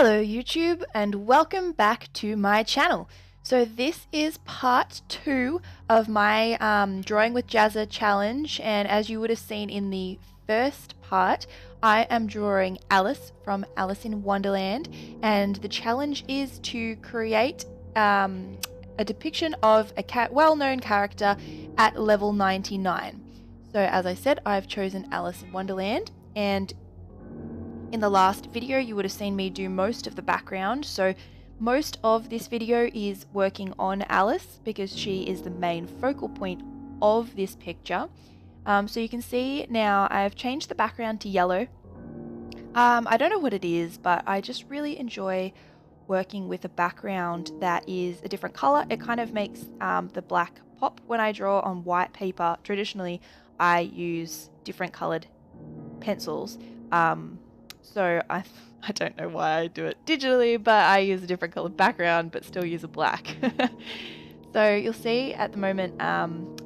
Hello YouTube and welcome back to my channel. So this is part 2 of my Drawing with Jazza challenge, and as you would have seen in the first part, I am drawing Alice from Alice in Wonderland, and the challenge is to create a depiction of a well-known character at level 99. So as I said, I've chosen Alice in Wonderland, and in the last video, you would have seen me do most of the background, so most of this video is working on Alice because she is the main focal point of this picture. So you can see now I've changed the background to yellow. I don't know what it is, but I just really enjoy working with a background that is a different color. It kind of makes the black pop when I draw on white paper. Traditionally, I use different colored pencils. So I don't know why I do it digitally, but I use a different colored background but still use a black. So you'll see at the moment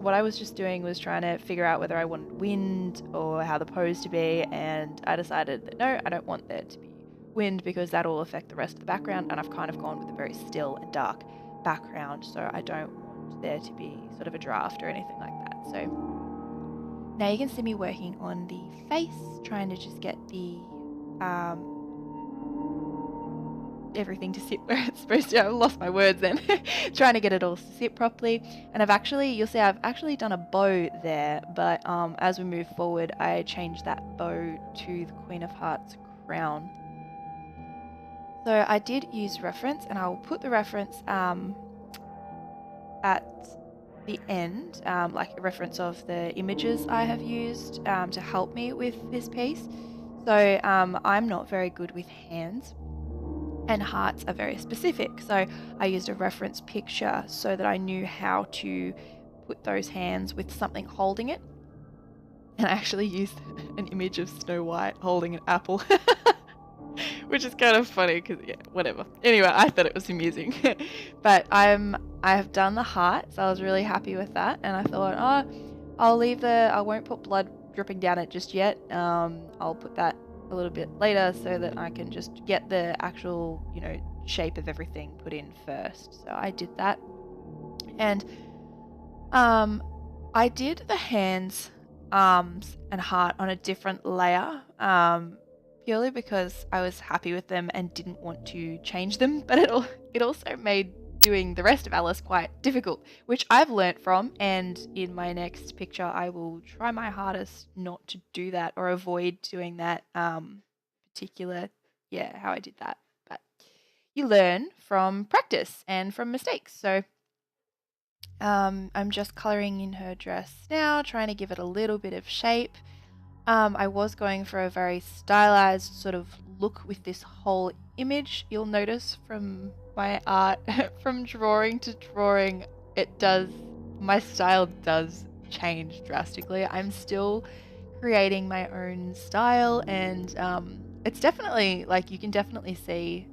what I was just doing was trying to figure out whether I want wind or how the pose to be, and I decided that no, I don't want there to be wind because that will affect the rest of the background, and I've kind of gone with a very still and dark background, so I don't want there to be sort of a draft or anything like that. So now you can see me working on the face, trying to just get the everything to sit where it's supposed to. I've lost my words then. Trying to get it all to sit properly, and you'll see I've actually done a bow there, but as we move forward I changed that bow to the Queen of Hearts crown. So I did use reference, and I'll put the reference at the end, like a reference of the images I have used to help me with this piece. So I'm not very good with hands, and hearts are very specific, so I used a reference picture so that I knew how to put those hands with something holding it, and I actually used an image of Snow White holding an apple. Which is kind of funny because, yeah, whatever. Anyway, I thought it was amusing. But I have done the heart, so I was really happy with that, and I thought, oh, I won't put blood dripping down it just yet. I'll put that a little bit later so that I can just get the actual, shape of everything put in first. So I did that, and I did the hands, arms, and heart on a different layer, purely because I was happy with them and didn't want to change them. But it also made doing the rest of Alice quite difficult, which I've learnt from, and in my next picture I will try my hardest not to do that or avoid doing that particular, how I did that. But you learn from practice and from mistakes. So I'm just colouring in her dress now, trying to give it a little bit of shape. I was going for a very stylized sort of look with this whole image. You'll notice from my art, from drawing to drawing, my style does change drastically. I'm still creating my own style, and it's definitely, like, you can definitely see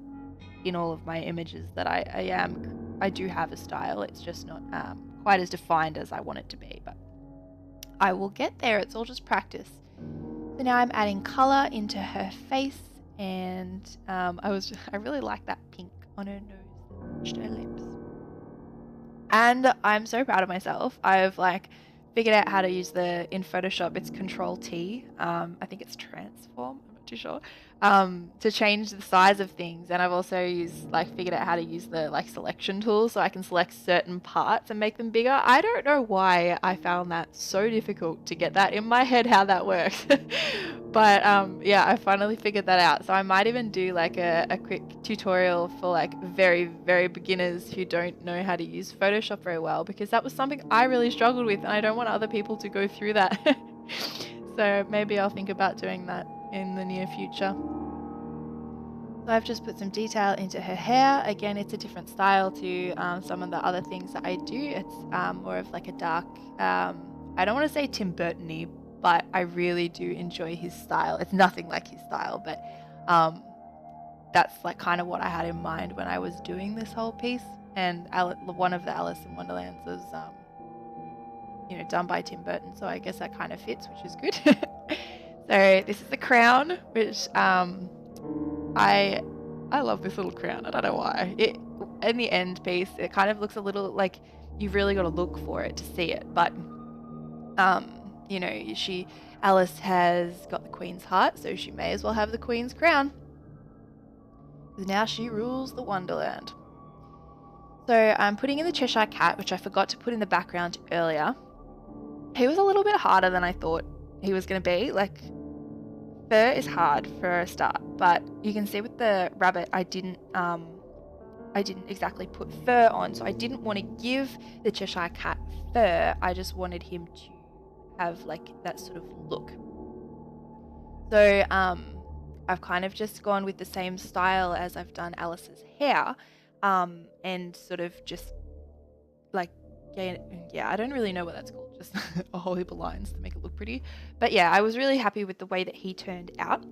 in all of my images that I do have a style. It's just not quite as defined as I want it to be, but I will get there. It's all just practice. So now I'm adding colour into her face, and I really like that pink on her nose that matched her lips. And I'm so proud of myself. I've figured out how to use in Photoshop, it's Control T. I think it's transform, I'm not too sure, to change the size of things. And I've also figured out how to use the selection tool so I can select certain parts and make them bigger. I don't know why I found that so difficult to get that in my head, how that works. But yeah, I finally figured that out. So I might even do a quick tutorial for very, very beginners who don't know how to use Photoshop very well, because that was something I really struggled with, and I don't want other people to go through that. So maybe I'll think about doing that in the near future. So I've just put some detail into her hair. Again, it's a different style to some of the other things that I do. It's more of a dark, I don't want to say Tim Burton-y, but I really do enjoy his style. It's nothing like his style, but that's kind of what I had in mind when I was doing this whole piece. And one of the Alice in Wonderlands was done by Tim Burton, so I guess that kind of fits, which is good. So this is the crown, which I I love this little crown. I don't know why. It in the end piece, it kind of looks a little like you've really got to look for it to see it. But you know, Alice has got the Queen's heart, so she may as well have the Queen's crown. Because now she rules the Wonderland. So I'm putting in the Cheshire Cat, which I forgot to put in the background earlier. He was a little bit harder than I thought he was going to be. Like, fur is hard for a start, but you can see with the rabbit, I didn't exactly put fur on, so I didn't want to give the Cheshire Cat fur. I just wanted him to have like that sort of look. So I've kind of just gone with the same style as I've done Alice's hair, and sort of just like, yeah, I don't really know what that's called, just a whole heap of lines to make it look pretty. But yeah, I was really happy with the way that he turned out.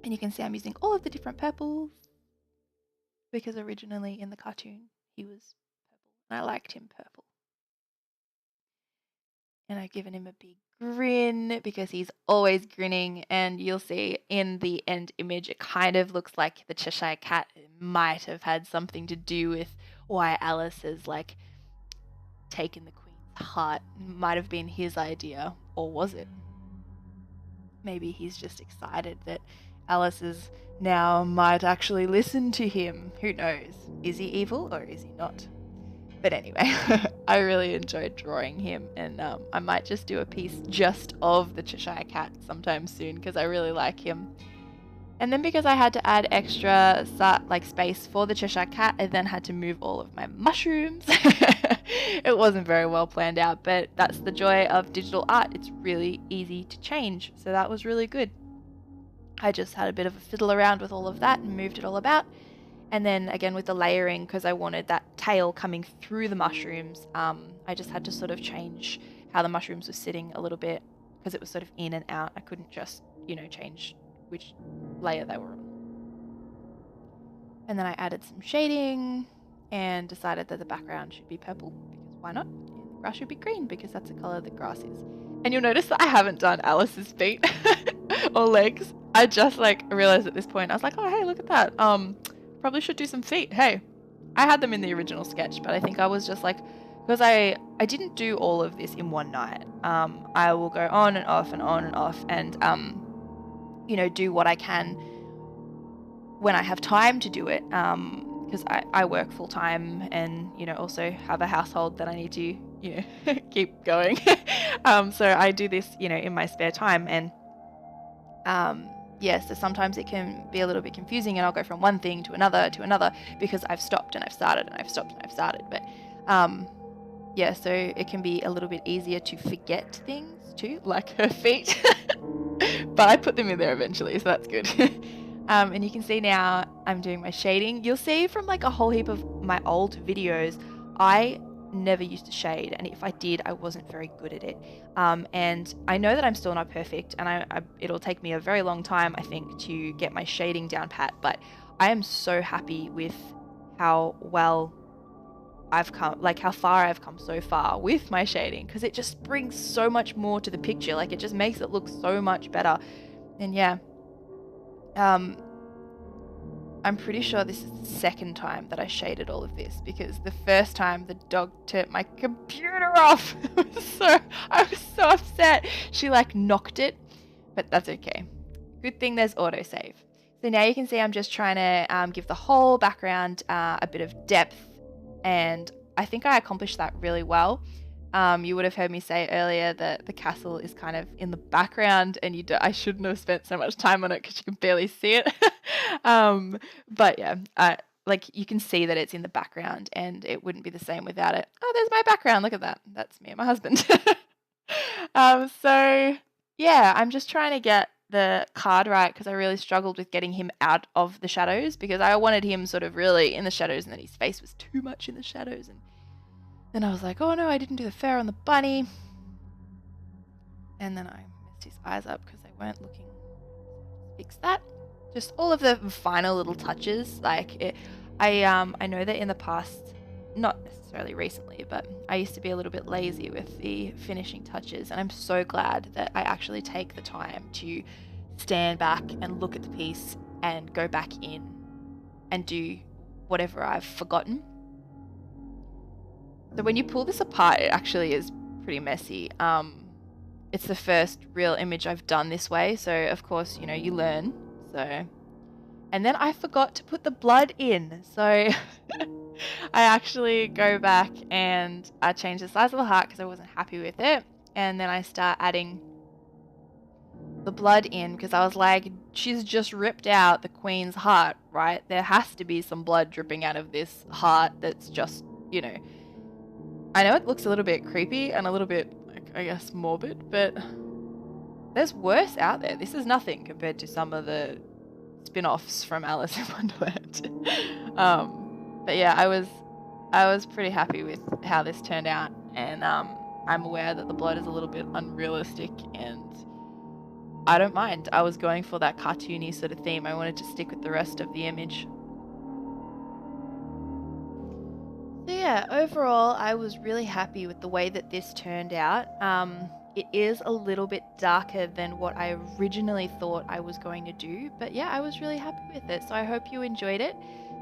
And you can see I'm using all of the different purples because originally in the cartoon he was purple and I liked him purple. And I've given him a big grin because he's always grinning, and you'll see in the end image it kind of looks like the Cheshire Cat might have had something to do with why Alice has like taken the Queen's heart. Might have been his idea, or was it? Maybe he's just excited that Alice is now might actually listen to him. Who knows? Is he evil or is he not? But anyway, I really enjoyed drawing him, and I might just do a piece just of the Cheshire Cat sometime soon because I really like him. And then because I had to add extra space for the Cheshire Cat, I then had to move all of my mushrooms. It wasn't very well planned out, but that's the joy of digital art. It's really easy to change, so that was really good. I just had a bit of a fiddle around with all of that and moved it all about. And then again with the layering, because I wanted that tail coming through the mushrooms, I just had to sort of change how the mushrooms were sitting a little bit because it was sort of in and out. I couldn't just, change which layer they were on. And then I added some shading and decided that the background should be purple because why not? And the grass should be green because that's the color the grass is. And you'll notice that I haven't done Alice's feet or legs. I just realized at this point, I was like, oh, hey, look at that. Probably should do some feet. Hey, I had them in the original sketch, but I think I was just because I didn't do all of this in one night. I will go on and off and on and off and, do what I can when I have time to do it. Because I work full time and, also have a household that I need to, keep going. So I do this, in my spare time and, so sometimes it can be a little bit confusing and I'll go from one thing to another because I've stopped and I've started and I've stopped and I've started. But so it can be a little bit easier to forget things too, like her feet. But I put them in there eventually, so that's good. And you can see now I'm doing my shading. You'll see from a whole heap of my old videos, I never used to shade, and if I did, I wasn't very good at it. And I know that I'm still not perfect, and it'll take me a very long time, I think, to get my shading down pat, but I am so happy with how well I've come, how far I've come so far with my shading, because it just brings so much more to the picture. It just makes it look so much better. And yeah, I'm pretty sure this is the second time that I shaded all of this, because the first time the dog turned my computer off. I was so upset. She knocked it, but that's okay. Good thing there's autosave. So now you can see I'm just trying to give the whole background a bit of depth, and I think I accomplished that really well. You would have heard me say earlier that the castle is kind of in the background, and I shouldn't have spent so much time on it because you can barely see it. But yeah, you can see that it's in the background, and it wouldn't be the same without it. Oh, there's my background. Look at that. That's me and my husband. So yeah, I'm just trying to get the card right because I really struggled with getting him out of the shadows because I wanted him sort of really in the shadows, and then his face was too much in the shadows, and then I was like, oh no, I didn't do the fur on the bunny. And then I messed his eyes up because they weren't looking. Fix that. Just all of the final little touches. I know that in the past, not necessarily recently, but I used to be a little bit lazy with the finishing touches. And I'm so glad that I actually take the time to stand back and look at the piece and go back in and do whatever I've forgotten. So when you pull this apart, it actually is pretty messy. It's the first real image I've done this way, so of course, you know, you learn. So, and then I forgot to put the blood in, so I actually go back and I change the size of the heart because I wasn't happy with it, and then I start adding the blood in because I was like, she's just ripped out the queen's heart, right? There has to be some blood dripping out of this heart that's just, you know, I know it looks a little bit creepy and a little bit, like, I guess, morbid, but there's worse out there. This is nothing compared to some of the spin-offs from Alice in Wonderland. But yeah, I was pretty happy with how this turned out, and I'm aware that the blood is a little bit unrealistic, and I don't mind. I was going for that cartoony sort of theme. I wanted to stick with the rest of the image. So yeah, overall, I was really happy with the way that this turned out. It is a little bit darker than what I originally thought I was going to do, but yeah, I was really happy with it. So I hope you enjoyed it.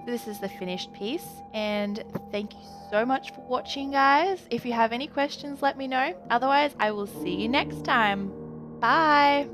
So this is the finished piece, and thank you so much for watching, guys. If you have any questions, let me know. Otherwise, I will see you next time. Bye!